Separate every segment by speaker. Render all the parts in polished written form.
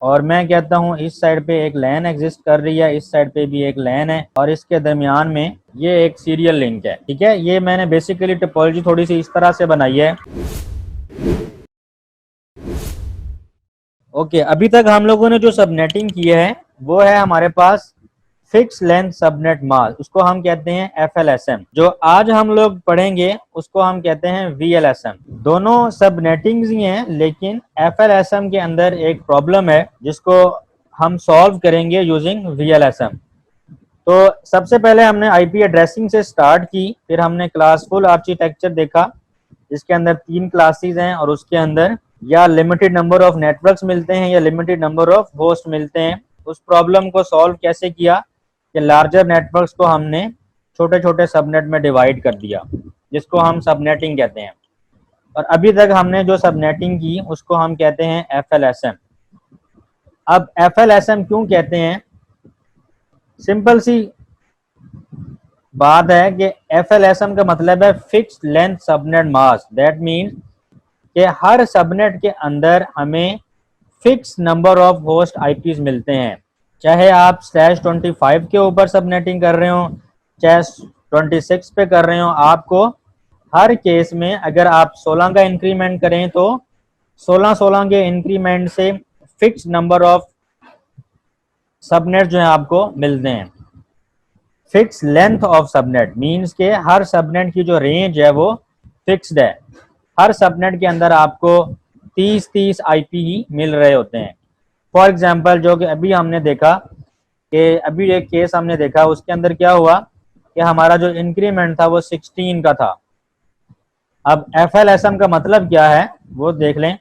Speaker 1: और मैं कहता हूँ इस साइड पे एक लैन एग्जिस्ट कर रही है, इस साइड पे भी एक लैन है, और इसके दरमियान में ये एक सीरियल लिंक है। ठीक है, ये मैंने बेसिकली टोपोलॉजी थोड़ी सी इस तरह से बनाई है। ओके, अभी तक हम लोगों ने जो सबनेटिंग की है वो है हमारे पास फिक्स लेंथ सबनेट मास्क, उसको हम कहते हैं FLSM। जो आज हम लोग पढ़ेंगे उसको हम कहते हैं VLSM। दोनों सबनेटिंग्स ही हैं, लेकिन FLSM के अंदर एक प्रॉब्लम है जिसको हम सॉल्व करेंगे यूजिंग VLSM। तो सबसे पहले हमने IP एड्रेसिंग से स्टार्ट की, फिर हमने क्लासफुल आर्किटेक्चर देखा जिसके अंदर 3 क्लासेस हैं, और उसके अंदर या लिमिटेड नंबर ऑफ नेटवर्क्स मिलते हैं या लिमिटेड नंबर ऑफ होस्ट मिलते हैं। उस प्रॉब्लम को सॉल्व कैसे किया कि लार्जर नेटवर्क्स को हमने छोटे छोटे सबनेट में डिवाइड कर दिया, जिसको हम सबनेटिंग कहते हैं। और अभी तक हमने जो सबनेटिंग की उसको हम कहते हैं FLSM। अब FLSM क्यों कहते हैं, सिंपल सी बात है कि FLSM का मतलब है fixed length subnet mask. That means कि हर सबनेट के अंदर हमें fix number of host IPs मिलते हैं, चाहे आप /25 के ऊपर सबनेटिंग कर रहे हो, चाहे 26 पे कर रहे हो। आपको हर केस में अगर आप 16 का इंक्रीमेंट करें तो 16 के इंक्रीमेंट से फिक्स नंबर ऑफ सबनेट जो है आपको मिलते हैं। Fix length of subnet means के हर सबनेट की जो रेंज है वो फिक्स्ड है। हर सबनेट के अंदर आपको 30 IP ही मिल रहे होते हैं। फॉर एग्जांपल जो कि अभी हमने देखा कि अभी एक केस हमने देखा, उसके अंदर क्या हुआ कि हमारा जो इंक्रीमेंट था वो 16 का था। अब FLSM का मतलब क्या है वो देख लें।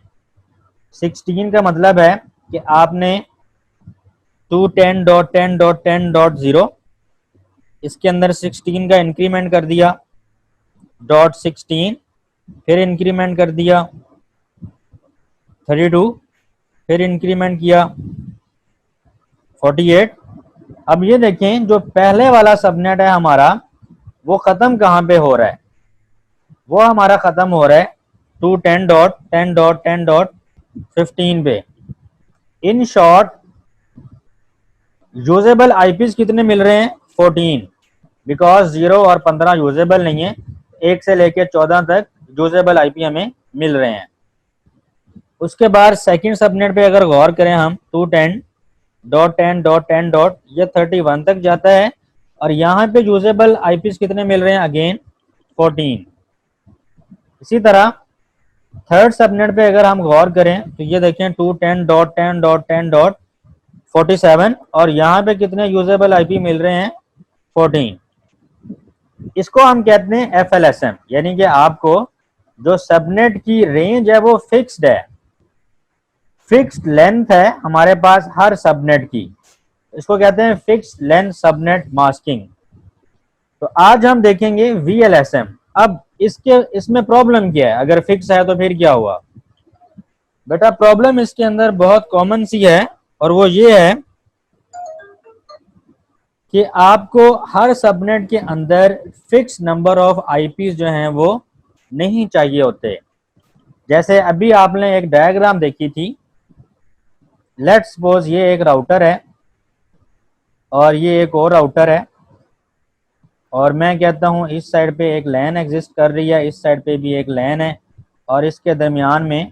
Speaker 1: 16 का मतलब है कि आपने 210.10.10.0 इसके अंदर 16 का इंक्रीमेंट कर दिया, .16, फिर इंक्रीमेंट कर दिया 32, फिर इंक्रीमेंट किया 48। अब ये देखें जो पहले वाला सबनेट है हमारा वो खत्म कहाँ पे हो रहा है, वो हमारा खत्म हो रहा है 210.10.10.15 पे। इन शॉर्ट यूजेबल IPs कितने मिल रहे हैं, 14, बिकॉज 0 और 15 यूजेबल नहीं है, 1 से लेकर 14 तक यूजेबल IP हमें मिल रहे हैं। उसके बाद सेकंड सबनेट पे अगर गौर करें हम 210.10.10. ये 31 तक जाता है, और यहाँ पे यूजेबल IPs कितने मिल रहे हैं, अगेन 14। इसी तरह थर्ड सबनेट पे अगर हम गौर करें तो ये देखें 210.10.10.47, और यहाँ पे कितने यूजेबल IP मिल रहे हैं, 14। इसको हम कहते हैं FLSM, यानी कि आपको जो सबनेट की रेंज है वो फिक्स्ड है, फिक्स्ड लेंथ है हमारे पास हर सबनेट की। इसको कहते हैं फिक्स्ड लेंथ सबनेट मास्किंग। तो आज हम देखेंगे VLSM। अब इसमें प्रॉब्लम क्या है, अगर फिक्स है तो फिर क्या हुआ बेटा। प्रॉब्लम इसके अंदर बहुत कॉमन सी है, और वो ये है कि आपको हर सबनेट के अंदर फिक्स नंबर ऑफ IPs जो हैं वो नहीं चाहिए होते। जैसे अभी आपने एक डायग्राम देखी थी, लेट्स सपोज ये एक राउटर है और ये एक और राउटर है, और मैं कहता हूँ इस साइड पे एक लैन एग्जिस्ट कर रही है, इस साइड पे भी एक लैन है, और इसके दरमियान में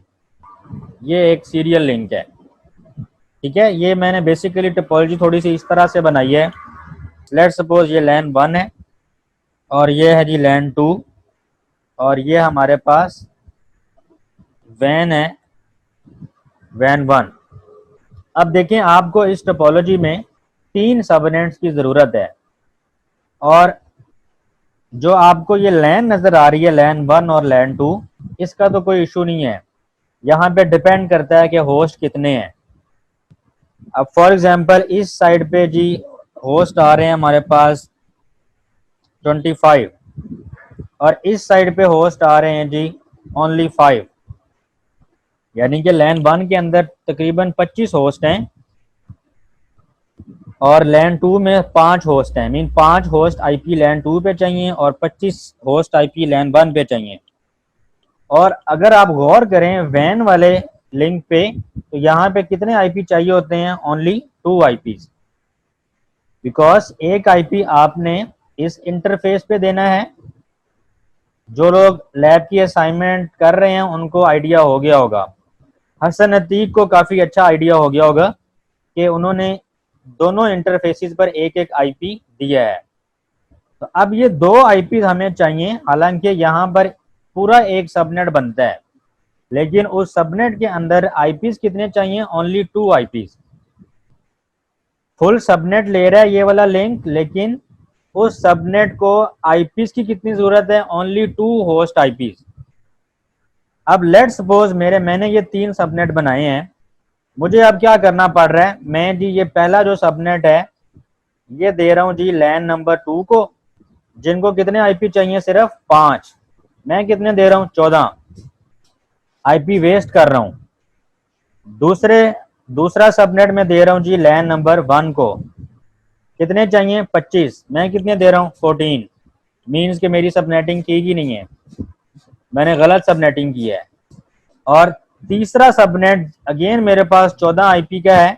Speaker 1: ये एक सीरियल लिंक है। ठीक है, ये मैंने बेसिकली टोपोलॉजी थोड़ी सी इस तरह से बनाई है। लेट्स सपोज ये लैन 1 है और ये है जी लैन 2, और ये हमारे पास वैन है, वैन 1। अब देखें आपको इस टोपोलॉजी में 3 सबनेट्स की ज़रूरत है, और जो आपको ये लैन नज़र आ रही है लैन 1 और लैन 2, इसका तो कोई इशू नहीं है। यहाँ पे डिपेंड करता है कि होस्ट कितने हैं। अब फॉर एग्जांपल इस साइड पे जी होस्ट आ रहे हैं हमारे पास 25, और इस साइड पे होस्ट आ रहे हैं जी ओनली 5, यानी कि लैन 1 के अंदर तकरीबन 25 होस्ट हैं और लैन 2 में 5 होस्ट हैं। मीन 5 होस्ट IP लैन 2 पे चाहिए और 25 होस्ट IP लैन 1 पे चाहिए। और अगर आप गौर करें वैन वाले लिंक पे, तो यहाँ पे कितने आईपी चाहिए होते हैं? ओनली 2 आईपीज, बिकॉज एक आईपी आपने इस इंटरफेस पे देना है। जो लोग लैब की असाइनमेंट कर रहे हैं उनको आइडिया हो गया होगा, हसन अतीक को काफ़ी अच्छा आइडिया हो गया होगा कि उन्होंने दोनों इंटरफेसेस पर एक एक आईपी दिया है। तो अब ये 2 आईपी हमें चाहिए, हालांकि यहाँ पर पूरा एक सबनेट बनता है, लेकिन उस सबनेट के अंदर आईपीज कितने चाहिए? Only 2 IPs. फुल सबनेट ले रहा है ये वाला लिंक, लेकिन उस सबनेट को आईपीज की कितनी जरूरत है? Only 2 host IPs. अब लेट सपोज मैंने ये 3 सबनेट बनाए हैं, मुझे अब क्या करना पड़ रहा है? मैं जी ये पहला जो सबनेट है ये दे रहा हूँ जी लैन नंबर 2 को, जिनको कितने आईपी चाहिए? सिर्फ 5। मैं कितने दे रहा हूँ? 14 आईपी वेस्ट कर रहा हूँ। दूसरा सबनेट में दे रहा हूँ जी लैन नंबर 1 को, कितने चाहिए? 25। मैं कितने दे रहा हूँ? 14। मीन्स कि मेरी सबनेटिंग ठीक ही नहीं है, मैंने गलत सबनेटिंग की है। और तीसरा सबनेट अगेन मेरे पास 14 आईपी का है,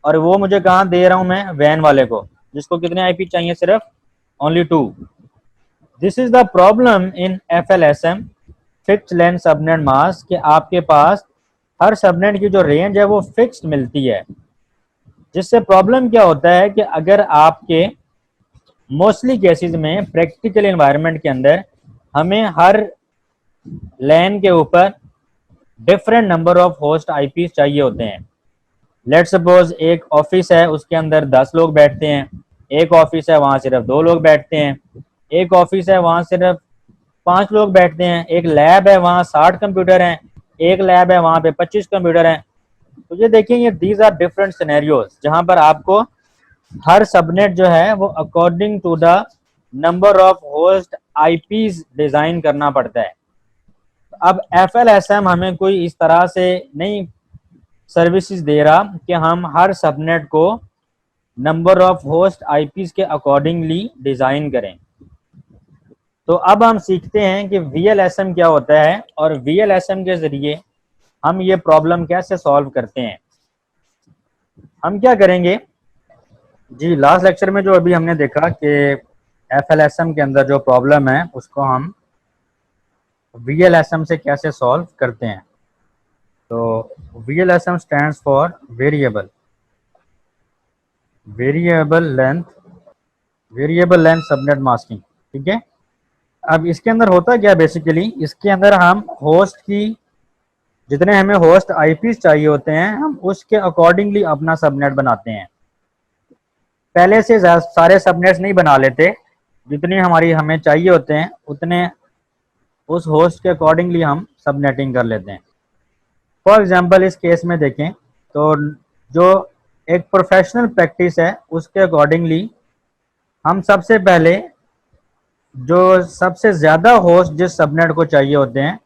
Speaker 1: और वो मुझे कहाँ दे रहा हूँ? मैं वैन वाले को, जिसको कितने आईपी चाहिए? सिर्फ only 2। This is the problem in FLSM fixed length subnet mask, कि आपके पास हर सबनेट की जो रेंज है वो फिक्स्ड मिलती है, जिससे प्रॉब्लम क्या होता है कि अगर आपके मोस्टली केसेस में प्रैक्टिकल एनवायरनमेंट के अंदर हमें हर लैन के ऊपर different number of host IP चाहिए होते हैं। लेट सपोज एक ऑफिस है, उसके अंदर 10 लोग बैठते हैं, एक ऑफिस है वहाँ सिर्फ 2 लोग बैठते हैं, एक ऑफिस है वहाँ सिर्फ 5 लोग बैठते हैं, एक लैब है वहाँ 60 कंप्यूटर हैं, एक लैब है वहाँ पे 25 कंप्यूटर हैं। तो ये देखिए, ये दीज आर डिफरेंट सिनेरियोज, जहाँ पर आपको हर सबनेट जो है वो according to the number of host IPs design करना पड़ता है। अब FLSM हमें कोई इस तरह से नहीं सर्विसेज दे रहा कि हम हर सबनेट को नंबर ऑफ होस्ट आईपीज के अकॉर्डिंगली डिजाइन करें। तो अब हम सीखते हैं कि VLSM क्या होता है, और VLSM के जरिए हम ये प्रॉब्लम कैसे सॉल्व करते हैं। हम क्या करेंगे जी, लास्ट लेक्चर में जो अभी हमने देखा कि FLSM के अंदर जो प्रॉब्लम है उसको हम VLSM से कैसे सॉल्व करते हैं। तो VLSM stands for variable length subnet masking, ठीक है। अब इसके अंदर होता क्या बेसिकली, इसके अंदर हम होस्ट की जितने हमें होस्ट आईपीज चाहिए होते हैं हम उसके अकॉर्डिंगली अपना सबनेट बनाते हैं। पहले से सारे सबनेट्स नहीं बना लेते, जितनी हमें चाहिए होते हैं उतने उस होस्ट के अकॉर्डिंगली हम सबनेटिंग कर लेते हैं। फॉर एग्जांपल इस केस में देखें तो जो एक प्रोफेशनल प्रैक्टिस है उसके अकॉर्डिंगली हम सबसे पहले जो सबसे ज़्यादा होस्ट जिस सबनेट को चाहिए होते हैं,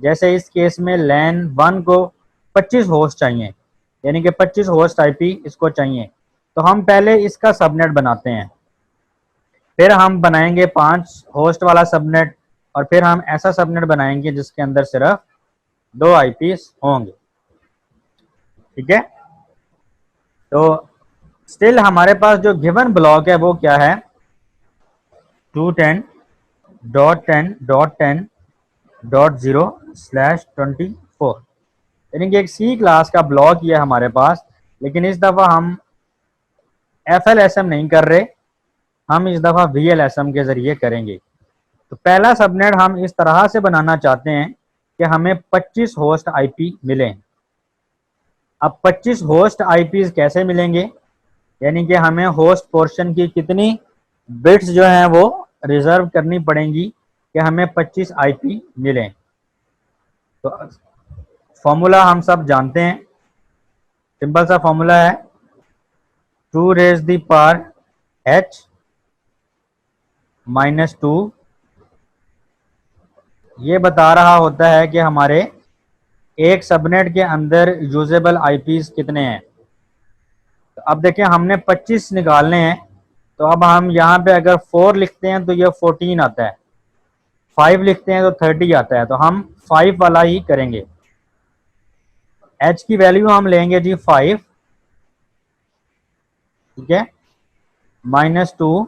Speaker 1: जैसे इस केस में लैन 1 को 25 होस्ट चाहिए, यानी कि 25 होस्ट आईपी इसको चाहिए, तो हम पहले इसका सबनेट बनाते हैं, फिर हम बनाएंगे 5 होस्ट वाला सबनेट, और फिर हम ऐसा सबनेट बनाएंगे जिसके अंदर सिर्फ 2 आईपीस होंगे, ठीक है। तो स्टिल हमारे पास जो गिवन ब्लॉक है वो क्या है? 210.10.10.0/24, यानी कि एक सी क्लास का ब्लॉक ये हमारे पास। लेकिन इस दफ़ा हम FLSM नहीं कर रहे, हम इस दफ़ा VLSM के ज़रिए करेंगे। तो पहला सबनेट हम इस तरह से बनाना चाहते हैं कि हमें 25 होस्ट आईपी मिलें। अब 25 होस्ट आईपीज कैसे मिलेंगे, यानी कि हमें होस्ट पोर्शन की कितनी बिट्स जो हैं वो रिजर्व करनी पड़ेंगी कि हमें 25 आईपी मिलें। तो फॉर्मूला हम सब जानते हैं, सिंपल सा फॉर्मूला है 2 रेज़ दी पावर h -2। ये बता रहा होता है कि हमारे एक सबनेट के अंदर यूजेबल आईपीज कितने हैं। तो अब देखें हमने 25 निकालने हैं, तो अब हम यहाँ पे अगर 4 लिखते हैं तो ये 14 आता है, 5 लिखते हैं तो 30 आता है, तो हम 5 वाला ही करेंगे। h की वैल्यू हम लेंगे जी 5, ठीक है, -2,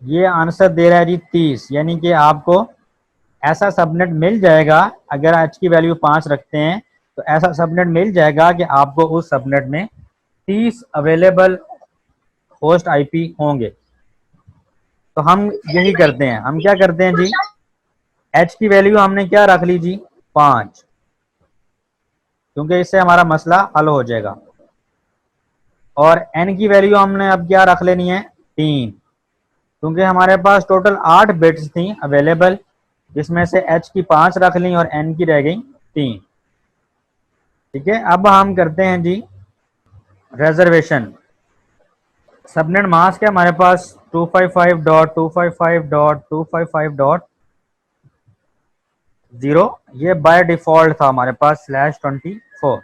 Speaker 1: ये आंसर दे रहा है जी 30। यानी कि आपको ऐसा सबनेट मिल जाएगा, अगर h की वैल्यू 5 रखते हैं तो ऐसा सबनेट मिल जाएगा कि आपको उस सबनेट में 30 अवेलेबल होस्ट आईपी होंगे। तो हम यही करते हैं, हम क्या करते हैं जी, h की वैल्यू हमने क्या रख ली जी 5, क्योंकि इससे हमारा मसला हल हो जाएगा। और n की वैल्यू हमने अब क्या रख लेनी है 3, क्योंकि हमारे पास टोटल 8 बिट्स थी अवेलेबल, जिसमें से h की 5 रख ली और n की रह गई 3। ठीक है, अब हम करते हैं जी रिजर्वेशन। सबनेट मास्क है हमारे पास 255.255.255.0, ये बाय डिफॉल्ट था हमारे पास /24।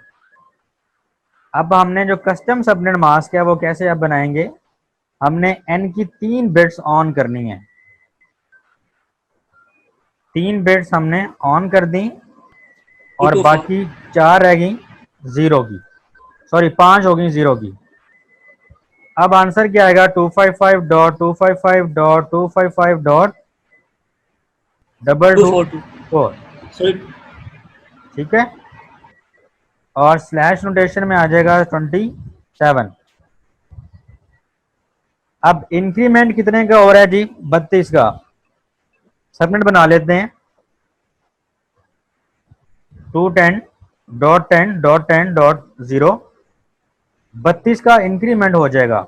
Speaker 1: अब हमने जो कस्टम सबनेट मास्क है वो कैसे अब बनाएंगे, हमने n की 3 बिट्स ऑन करनी है, 3 बिट्स हमने ऑन कर दी और
Speaker 2: 224
Speaker 1: बाकी 4 रह गई 0 की, सॉरी 5 हो गई 0 की। अब आंसर क्या आएगा 255.255.255.222 4,
Speaker 2: सॉरी।
Speaker 1: ठीक है, और स्लैश नोटेशन में आ जाएगा 27। अब इंक्रीमेंट कितने का हो रहा है जी 32 का, सबनेट बना लेते हैं 210.10.10.0, 32 का इंक्रीमेंट हो जाएगा।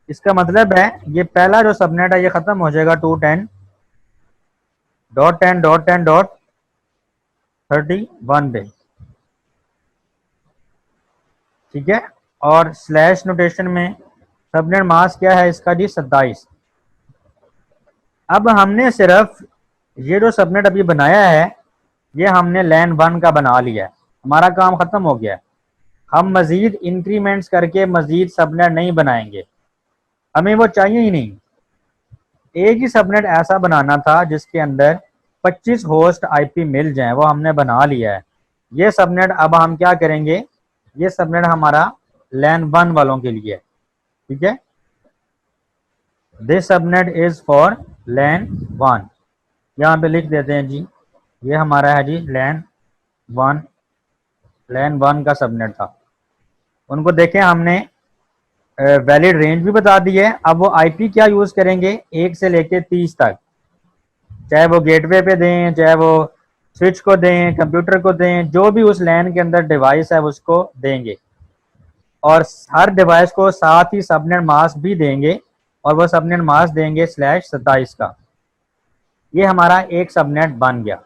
Speaker 1: इसका मतलब है ये पहला जो सबनेट है ये खत्म हो जाएगा 210.10.10.31 पे, ठीक है। और स्लैश नोटेशन में सबनेट मास्क क्या है इसका जी 27। अब हमने सिर्फ ये जो सबनेट अभी बनाया है ये हमने लैन 1 का बना लिया है, हमारा काम खत्म हो गया है। हम मजीद इंक्रीमेंट्स करके मजीद सबनेट नहीं बनाएंगे, हमें वो चाहिए ही नहीं। एक ही सबनेट ऐसा बनाना था जिसके अंदर 25 होस्ट आईपी मिल जाएं, वो हमने बना लिया है। ये सबनेट अब हम क्या करेंगे, ये सबनेट हमारा लैन 1 वालों के लिए है, ठीक है। दिस सबनेट इज फॉर लैन 1, यहाँ पे लिख देते हैं जी, ये हमारा है जी लैन 1 का सबनेट था। उनको देखें हमने वैलिड रेंज भी बता दी है। अब वो आईपी क्या यूज करेंगे 1 से लेके 30 तक, चाहे वो गेटवे पे दें, चाहे वो स्विच को दें, कंप्यूटर को दें, जो भी उस लैन के अंदर डिवाइस है उसको देंगे। और हर डिवाइस को साथ ही सबनेट मास्क भी देंगे, और वो सबनेट मास्क देंगे /27 का। ये हमारा एक सबनेट बन गया।